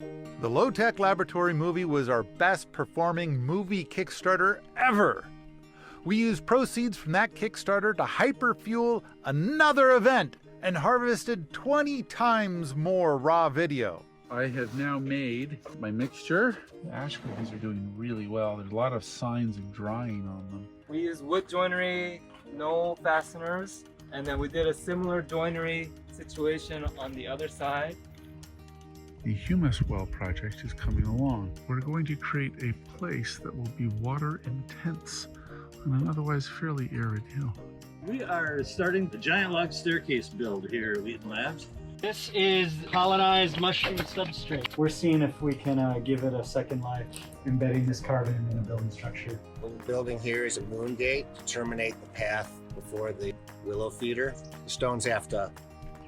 The Low-Tech Laboratory movie was our best performing movie Kickstarter ever. We used proceeds from that Kickstarter to hyperfuel another event and harvested 20 times more raw video. I have now made my mixture. The ash cookies are doing really well. There's a lot of signs of drying on them. We use wood joinery, no fasteners, and then we did a similar joinery situation on the other side. The humus well project is coming along. We're going to create a place that will be water intense on an otherwise fairly arid hill. We are starting the giant log staircase build here at Wheaton Labs. This is colonized mushroom substrate. We're seeing if we can give it a second life, embedding this carbon in a building structure. What we're building here is a moon gate to terminate the path before the willow feeder. The stones have to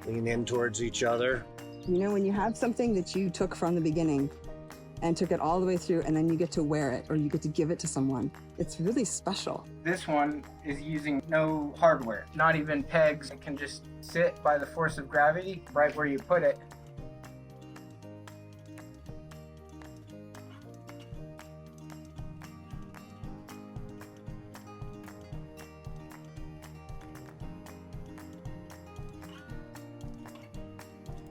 lean in towards each other. You know, when you have something that you took from the beginning and took it all the way through, and then you get to wear it or you get to give it to someone, it's really special. This one is using no hardware, not even pegs. It can just sit by the force of gravity right where you put it.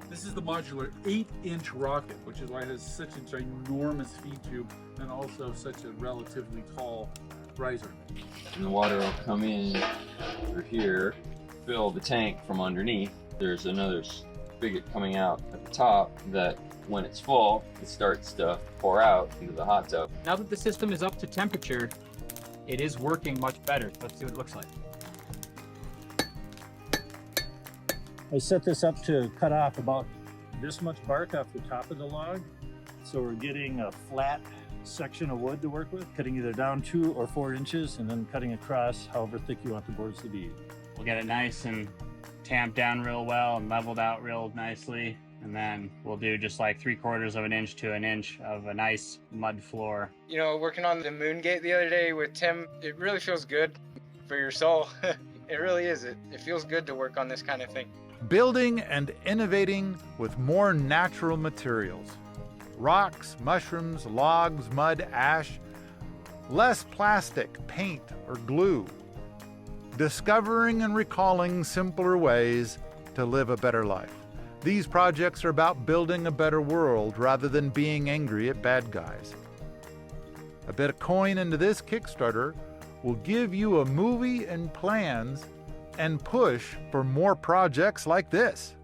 This is the modular 8-inch rocket, which is why it has such a ginormous feed tube and also such a relatively tall riser. And the water will come in through here, fill the tank from underneath. There's another spigot coming out at the top that when it's full, it starts to pour out into the hot tub. Now that the system is up to temperature, it is working much better. Let's see what it looks like. I set this up to cut off about this much bark off the top of the log. So we're getting a flat section of wood to work with, cutting either down 2 or 4 inches and then cutting across however thick you want the boards to be. We'll get it nice and tamped down real well and leveled out real nicely. And then we'll do just like 3/4 of an inch to an inch of a nice mud floor. You know, working on the moon gate the other day with Tim, it really feels good for your soul. It really is. It feels good to work on this kind of thing. Building and innovating with more natural materials. Rocks, mushrooms, logs, mud, ash. Less plastic, paint, or glue. Discovering and recalling simpler ways to live a better life. These projects are about building a better world rather than being angry at bad guys. A bit of coin into this Kickstarter will give you a movie and plans and push for more projects like this.